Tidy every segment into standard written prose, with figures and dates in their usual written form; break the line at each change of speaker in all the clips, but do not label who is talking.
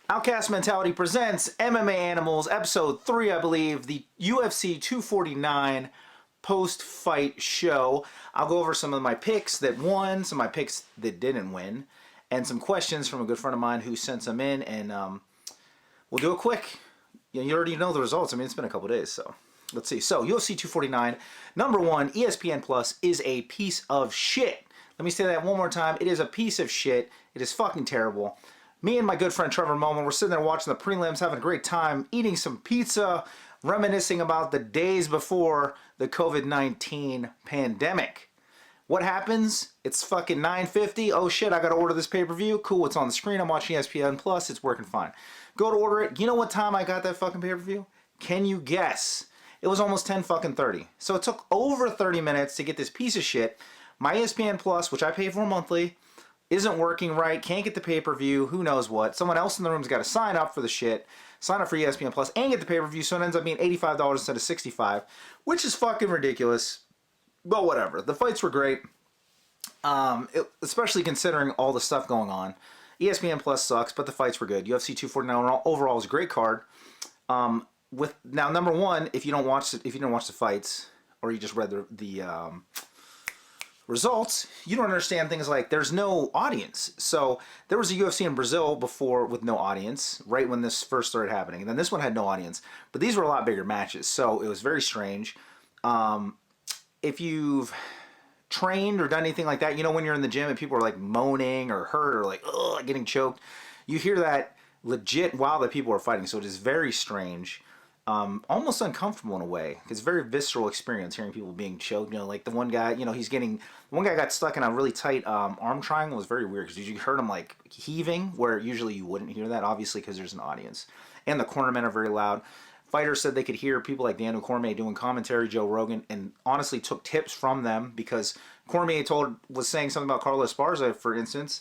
Outcast Mentality presents MMA Animals, Episode 3, I believe, the UFC 249 post-fight show. I'll go over some of my picks that won, some of my picks that didn't win, and some questions from a good friend of mine who sent some in, and we'll do it quick. You already know the results. I mean, it's been a couple days, so let's see. So, UFC 249, number 1, ESPN Plus is a piece of shit. Let me say that one more time. It is a piece of shit. It is fucking terrible. Me and my good friend Trevor Moman were sitting there watching the prelims, having a great time, eating some pizza, reminiscing about the days before the COVID-19 pandemic. What happens? It's fucking 9:50. Oh shit, I gotta order this pay-per-view. Cool, it's on the screen. I'm watching ESPN Plus. It's working fine. Go to order it. You know what time I got that fucking pay-per-view? Can you guess? It was almost 10 fucking 30. So it took over 30 minutes to get this piece of shit. My ESPN Plus, which I pay for monthly, isn't working right, can't get the pay-per-view, who knows what. Someone else in the room's got to sign up for the shit, sign up for ESPN Plus, and get the pay-per-view, so it ends up being $85 instead of $65, which is fucking ridiculous. But whatever. The fights were great, especially considering all the stuff going on. ESPN Plus sucks, but the fights were good. UFC 249 overall was a great card. Now, number one, if you didn't watch the fights, or you just read the results, you don't understand things like there's no audience. So there was a UFC in Brazil before with no audience, right when this first started happening. And then this one had no audience. But these were a lot bigger matches, so it was very strange. If you've trained or done anything like that, you know when you're in the gym and people are like moaning or hurt or like, ugh, getting choked, you hear that legit while the people are fighting. So it is very strange. Almost uncomfortable in a way. It's a very visceral experience hearing people being choked. You know, like the one guy, one guy got stuck in a really tight arm triangle. It was very weird because you heard him like heaving, where usually you wouldn't hear that, obviously, because there's an audience. And the cornermen are very loud. Fighters said they could hear people like Daniel Cormier doing commentary, Joe Rogan, and honestly took tips from them because Cormier was saying something about Carla Esparza, for instance,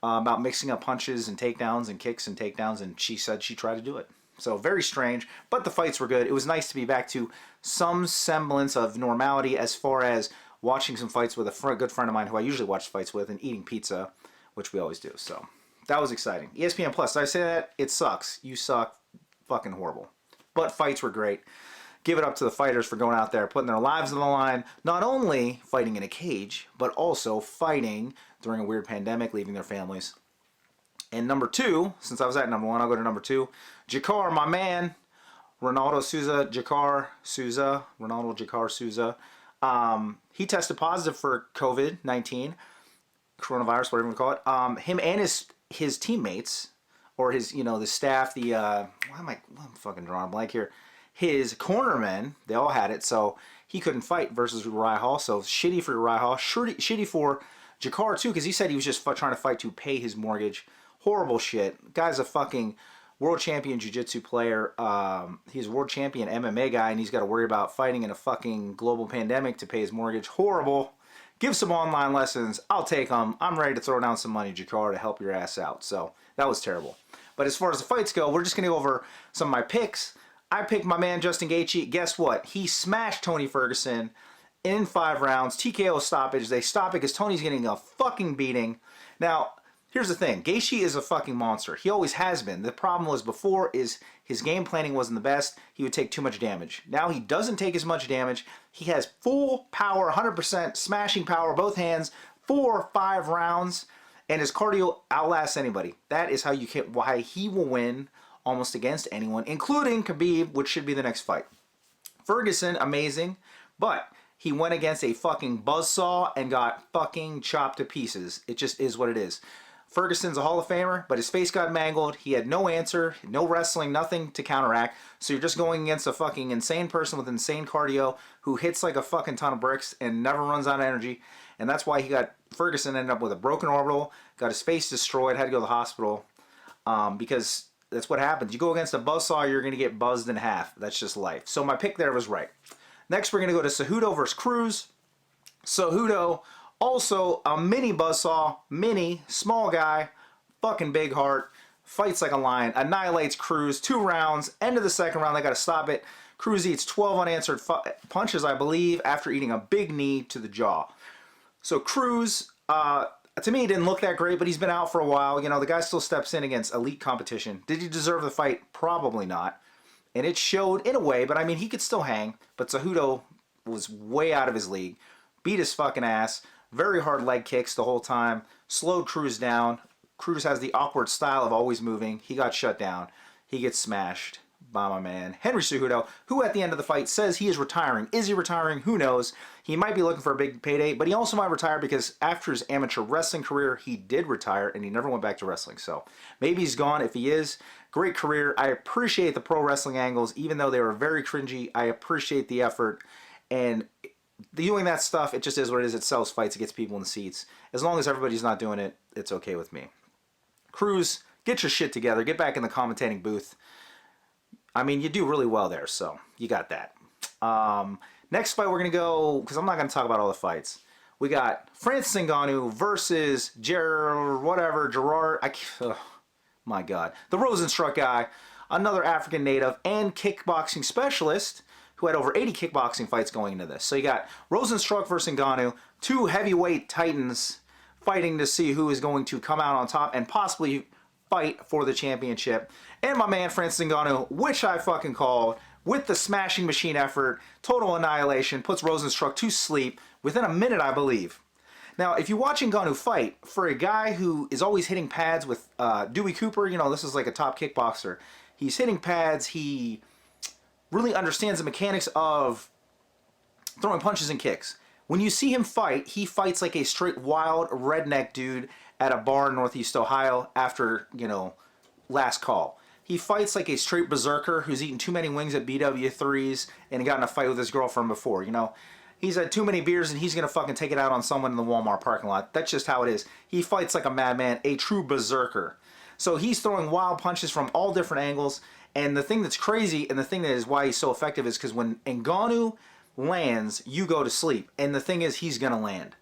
about mixing up punches and takedowns and kicks and takedowns, and she said she tried to do it. So very strange, but the fights were good. It was nice to be back to some semblance of normality as far as watching some fights with a good friend of mine who I usually watch fights with and eating pizza, which we always do. So that was exciting. ESPN Plus, did I say that? It sucks. You suck. Fucking horrible. But fights were great. Give it up to the fighters for going out there, putting their lives on the line, not only fighting in a cage, but also fighting during a weird pandemic, leaving their families. And number 2, since I was at number 1, I'll go to number 2. Jakar, my man, Ronaldo Jakar Souza. He tested positive for COVID-19, coronavirus, whatever you call it. Him and his teammates, or the staff, I'm fucking drawing a blank here. His cornermen, they all had it, so he couldn't fight versus Uriah Hall. So shitty for Uriah Hall, shitty for Jakar too, because he said he was just trying to fight to pay his mortgage. Horrible shit. Guy's a fucking world champion jiu-jitsu player. He's a world champion MMA guy, and he's got to worry about fighting in a fucking global pandemic to pay his mortgage. Horrible. Give some online lessons. I'll take them. I'm ready to throw down some money, Jakar, to help your ass out. So that was terrible. But as far as the fights go, we're just going to go over some of my picks. I picked my man Justin Gaethje. Guess what? He smashed Tony Ferguson in 5 rounds. TKO stoppage. They stop it because Tony's getting a fucking beating. Now, here's the thing. Gaethje is a fucking monster. He always has been. The problem was before is his game planning wasn't the best. He would take too much damage. Now he doesn't take as much damage. He has full power, 100% smashing power, both hands, 4 or 5 rounds, and his cardio outlasts anybody. That is why he will win almost against anyone, including Khabib, which should be the next fight. Ferguson, amazing, but he went against a fucking buzzsaw and got fucking chopped to pieces. It just is what it is. Ferguson's a Hall of Famer, but his face got mangled. He had no answer, no wrestling, nothing to counteract. So you're just going against a fucking insane person with insane cardio who hits like a fucking ton of bricks and never runs out of energy. And that's why Ferguson ended up with a broken orbital, got his face destroyed, had to go to the hospital. Because that's what happens. You go against a buzzsaw, you're going to get buzzed in half. That's just life. So my pick there was right. Next, we're going to go to Cejudo versus Cruz. Cejudo, also a mini buzzsaw, small guy, fucking big heart, fights like a lion, annihilates Cruz, 2 rounds, end of the 2nd round, they got to stop it. Cruz eats 12 unanswered punches, I believe, after eating a big knee to the jaw. So Cruz, To me, he didn't look that great, but he's been out for a while. You know, the guy still steps in against elite competition. Did he deserve the fight? Probably not. And it showed in a way, but I mean, he could still hang. But Cejudo was way out of his league. Beat his fucking ass. Very hard leg kicks the whole time. Slowed Cruz down. Cruz has the awkward style of always moving. He got shut down. He gets smashed by my man Henry Cejudo, who at the end of the fight says he is retiring. Is he retiring? Who knows? He might be looking for a big payday, but he also might retire because after his amateur wrestling career, he did retire and he never went back to wrestling. So maybe he's gone. If he is, great career. I appreciate the pro wrestling angles, even though they were very cringy. I appreciate the effort. And doing that stuff, it just is what it is. It sells fights. It gets people in the seats. As long as everybody's not doing it, it's okay with me. Cruz, get your shit together. Get back in the commentating booth. I mean, you do really well there, so you got that. Next fight we're going to go, because I'm not going to talk about all the fights. We got Francis Ngannou versus Gerard. Oh, my God. The Rosenstruck guy, another African native and kickboxing specialist who had over 80 kickboxing fights going into this. So you got Rosenstruck versus Ngannou, two heavyweight titans fighting to see who is going to come out on top and possibly fight for the championship. And my man Francis Ngannou, which I fucking called, with the smashing machine effort, total annihilation, puts Rosenstruck to sleep within a minute, I believe. Now, if you watch Ngannou fight, for a guy who is always hitting pads with Dewey Cooper, you know, this is like a top kickboxer. He's hitting pads. He really understands the mechanics of throwing punches and kicks. When you see him fight, he fights like a straight wild redneck dude at a bar in Northeast Ohio after, you know, last call. He fights like a straight berserker who's eaten too many wings at BW3s and got in a fight with his girlfriend before, you know. He's had too many beers and he's going to fucking take it out on someone in the Walmart parking lot. That's just how it is. He fights like a madman, a true berserker. So he's throwing wild punches from all different angles. And the thing that's crazy and the thing that is why he's so effective is because when Ngannou lands, you go to sleep. And the thing is, he's going to land.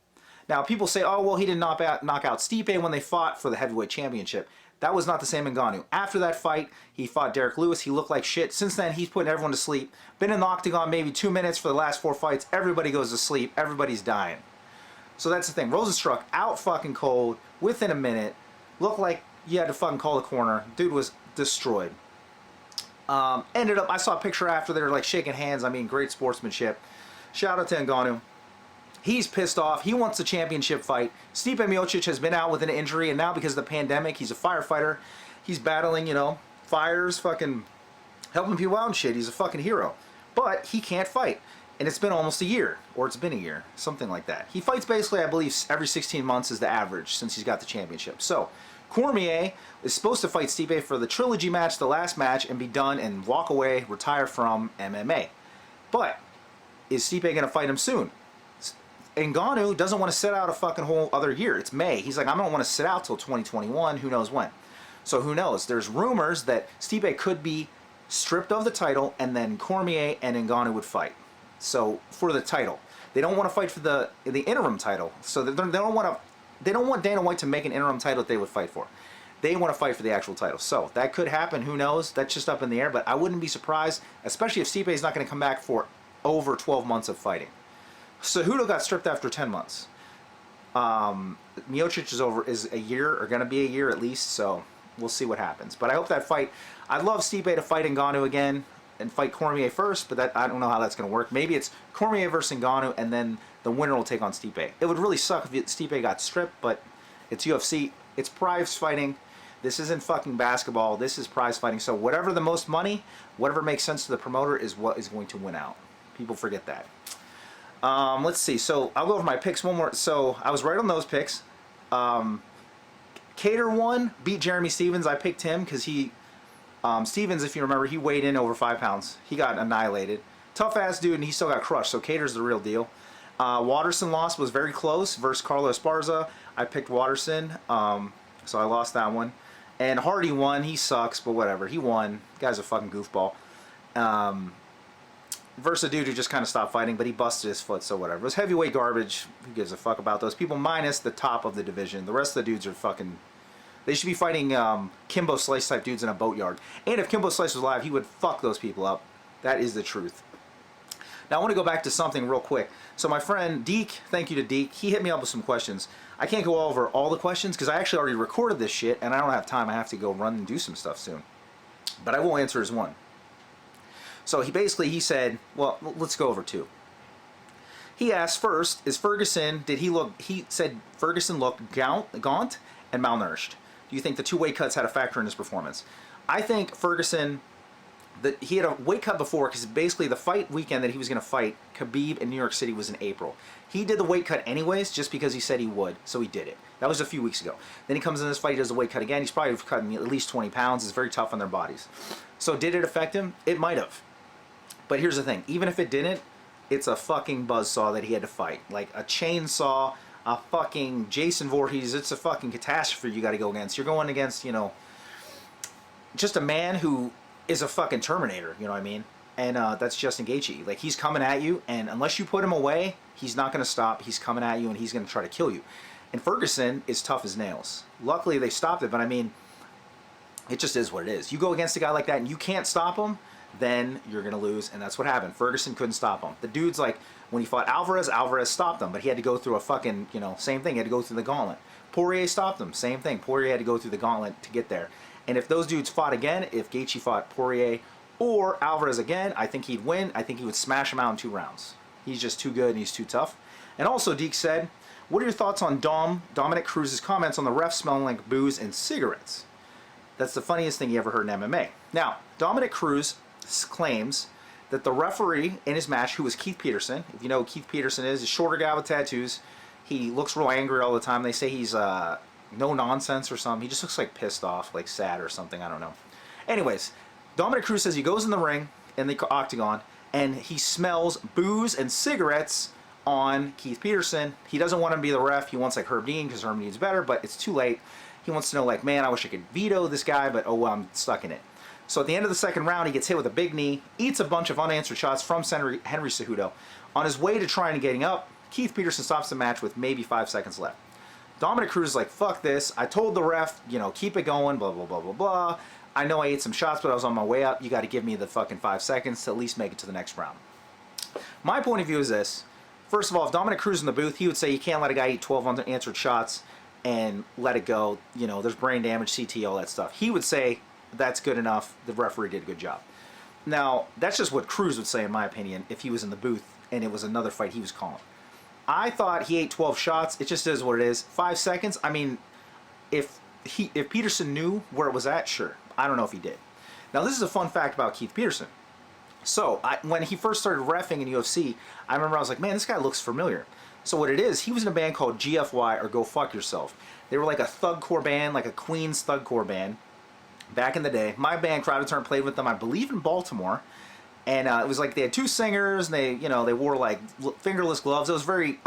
Now, people say, oh, well, he didn't knock out Stipe when they fought for the heavyweight championship. That was not the same Ngannou. After that fight, he fought Derek Lewis. He looked like shit. Since then, he's putting everyone to sleep. Been in the octagon maybe 2 minutes for the last 4 fights. Everybody goes to sleep. Everybody's dying. So that's the thing. Rosenstruck out fucking cold within a minute. Looked like you had to fucking call the corner. Dude was destroyed. Ended up, I saw a picture after they were like shaking hands. I mean, great sportsmanship. Shout out to Ngannou. He's pissed off. He wants the championship fight. Stipe Miocic has been out with an injury, and now because of the pandemic, he's a firefighter. He's battling, you know, fires, fucking helping people out and shit. He's a fucking hero. But he can't fight. And it's been almost a year. Or it's been a year. Something like that. He fights basically, I believe, every 16 months is the average since he's got the championship. So, Cormier is supposed to fight Stipe for the trilogy match, the last match, and be done and walk away, retire from MMA. But, is Stipe going to fight him soon? Ngannou doesn't want to sit out a fucking whole other year. It's May. He's like, I don't want to sit out till 2021. Who knows when? So who knows? There's rumors that Stipe could be stripped of the title and then Cormier and Ngannou would fight. So for the title, they don't want to fight for the interim title. So they don't want Dana White to make an interim title that they would fight for. They want to fight for the actual title. So that could happen. Who knows? That's just up in the air. But I wouldn't be surprised, especially if Stipe is not going to come back for over 12 months of fighting. Cejudo got stripped after 10 months. Miocic is a year, or going to be a year at least, so we'll see what happens. But I hope that fight, I'd love Stipe to fight Ngannou again and fight Cormier first, but that I don't know how that's going to work. Maybe it's Cormier versus Ngannou, and then the winner will take on Stipe. It would really suck if Stipe got stripped, but it's UFC. It's prize fighting. This isn't fucking basketball. This is prize fighting. So whatever the most money, whatever makes sense to the promoter is what is going to win out. People forget that. Let's see. So I'll go over my picks one more. So I was right on those picks. Cater won, beat Jeremy Stevens. I picked him because he, Stevens, if you remember, he weighed in over 5 pounds. He got annihilated. Tough ass dude, and he still got crushed. So Cater's the real deal. Watterson lost, was very close versus Carlos Esparza. I picked Watterson, so I lost that one. And Hardy won. He sucks, but whatever. He won. Guy's a fucking goofball. Versus a dude who just kind of stopped fighting, but he busted his foot, so whatever. It was heavyweight garbage. Who gives a fuck about those people? Minus the top of the division. The rest of the dudes are fucking... They should be fighting Kimbo Slice type dudes in a boatyard. And if Kimbo Slice was alive, he would fuck those people up. That is the truth. Now I want to go back to something real quick. So my friend Deke, thank you to Deke, he hit me up with some questions. I can't go over all the questions because I actually already recorded this shit and I don't have time. I have to go run and do some stuff soon. But I will answer his one. So he said, well, let's go over two. He asked first, he said Ferguson looked gaunt and malnourished. Do you think the 2 weight cuts had a factor in his performance? I think Ferguson, he had a weight cut before because basically the fight weekend that he was going to fight Khabib in New York City was in April. He did the weight cut anyways just because he said he would, so he did it. That was a few weeks ago. Then he comes in this fight, he does the weight cut again. He's probably cutting at least 20 pounds. It's very tough on their bodies. So did it affect him? It might have. But here's the thing. Even if it didn't, it's a fucking buzzsaw that he had to fight. Like a chainsaw, a fucking Jason Voorhees. It's a fucking catastrophe you got to go against. You're going against, you know, just a man who is a fucking Terminator, you know what I mean? And that's Justin Gaethje. Like, he's coming at you, and unless you put him away, he's not going to stop. He's coming at you, and he's going to try to kill you. And Ferguson is tough as nails. Luckily, they stopped it, but I mean, it just is what it is. You go against a guy like that, and you can't stop him, then you're going to lose, and that's what happened. Ferguson couldn't stop him. The dude's like, when he fought Alvarez stopped him, but he had to go through a fucking, you know, same thing. He had to go through the gauntlet. Poirier stopped him, same thing. Poirier had to go through the gauntlet to get there. And if those dudes fought again, if Gaethje fought Poirier or Alvarez again, I think he'd win. I think he would smash him out in 2 rounds. He's just too good and he's too tough. And also, Deke said, what are your thoughts on Dominic Cruz's comments on the ref smelling like booze and cigarettes? That's the funniest thing you ever heard in MMA. Now, Dominic Cruz claims that the referee in his match, who was Keith Peterson, if you know who Keith Peterson is, a shorter guy with tattoos. He looks real angry all the time. They say he's no nonsense or something. He just looks like pissed off, like sad or something. I don't know. Anyways, Dominic Cruz says he goes in the ring, in the octagon, and he smells booze and cigarettes on Keith Peterson. He doesn't want him to be the ref. He wants like Herb Dean because Herb Dean's better, but it's too late. He wants to know, like, man, I wish I could veto this guy, but oh well, I'm stuck in it. So at the end of the second round, he gets hit with a big knee, eats a bunch of unanswered shots from Henry Cejudo. On his way to trying to getting up, Keith Peterson stops the match with maybe 5 seconds left. Dominic Cruz is like, fuck this. I told the ref, you know, keep it going, blah, blah, blah, blah, blah. I know I ate some shots, but I was on my way up. You got to give me the fucking 5 seconds to at least make it to the next round. My point of view is this. First of all, if Dominic Cruz is in the booth, he would say you can't let a guy eat 12 unanswered shots and let it go. You know, there's brain damage, CT, all that stuff. He would say that's good enough. The referee did a good job. Now, that's just what Cruz would say, in my opinion, if he was in the booth and it was another fight he was calling. I thought he ate 12 shots. It just is what it is. 5 seconds, I mean, if Peterson knew where it was at, sure. I don't know if he did. Now, this is a fun fact about Keith Peterson. So, when he first started reffing in UFC, I remember I was like, man, this guy looks familiar. So what it is, he was in a band called GFY, or Go Fuck Yourself. They were like a thugcore band, like a Queens thugcore band, back in the day. My band, Crowded Turn, played with them, I believe, in Baltimore. And it was like they had 2 singers, and they wore like fingerless gloves. It was very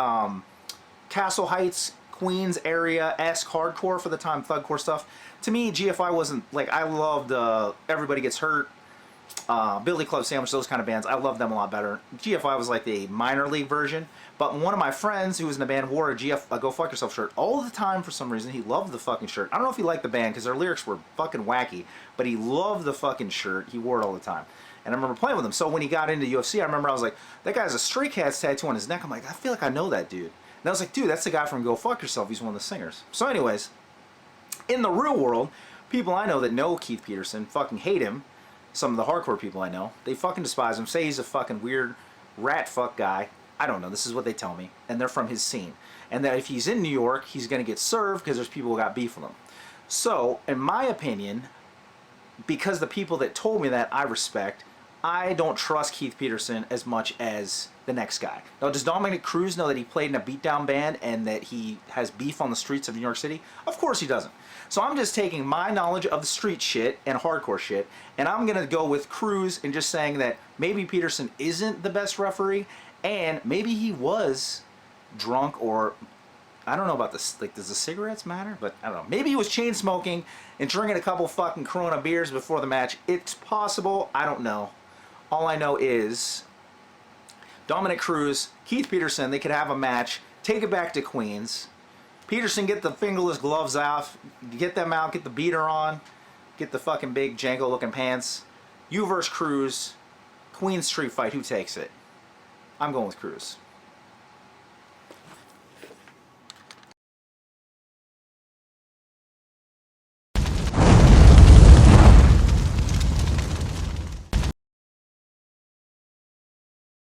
Castle Heights, Queens area-esque hardcore for the time, thugcore stuff. To me, GFI wasn't, like, I loved Everybody Gets Hurt, Billy Club Sandwich, those kind of bands. I loved them a lot better. GFI was like the minor league version. But one of my friends who was in the band wore a Go Fuck Yourself shirt all the time for some reason. He loved the fucking shirt. I don't know if he liked the band because their lyrics were fucking wacky, but he loved the fucking shirt. He wore it all the time. And I remember playing with him. So when he got into UFC, I remember I was like, that guy has a Stray Cats tattoo on his neck. I'm like, I feel like I know that dude. And I was like, dude, that's the guy from Go Fuck Yourself. He's one of the singers. So anyways, in the real world, people I know that know Keith Peterson fucking hate him. Some of the hardcore people I know, they fucking despise him, say he's a fucking weird rat fuck guy. I don't know, this is what they tell me. And they're from his scene. And that if he's in New York, he's going to get served because there's people who got beef with him. So, in my opinion, because the people that told me that I respect, I don't trust Keith Peterson as much as the next guy. Now, does Dominic Cruz know that he played in a beatdown band and that he has beef on the streets of New York City? Of course he doesn't. So I'm just taking my knowledge of the street shit and hardcore shit, and I'm going to go with Cruz and just saying that maybe Peterson isn't the best referee, and maybe he was drunk, or I don't know about this. Like, does the cigarettes matter? But I don't know. Maybe he was chain smoking and drinking a couple fucking Corona beers before the match. It's possible. I don't know. All I know is Dominic Cruz, Keith Peterson, they could have a match, take it back to Queens. Peterson, get the fingerless gloves off, get them out, get the beater on, get the fucking big Django looking pants. You versus Cruz, Queens street fight, who takes it? I'm going with Cruz.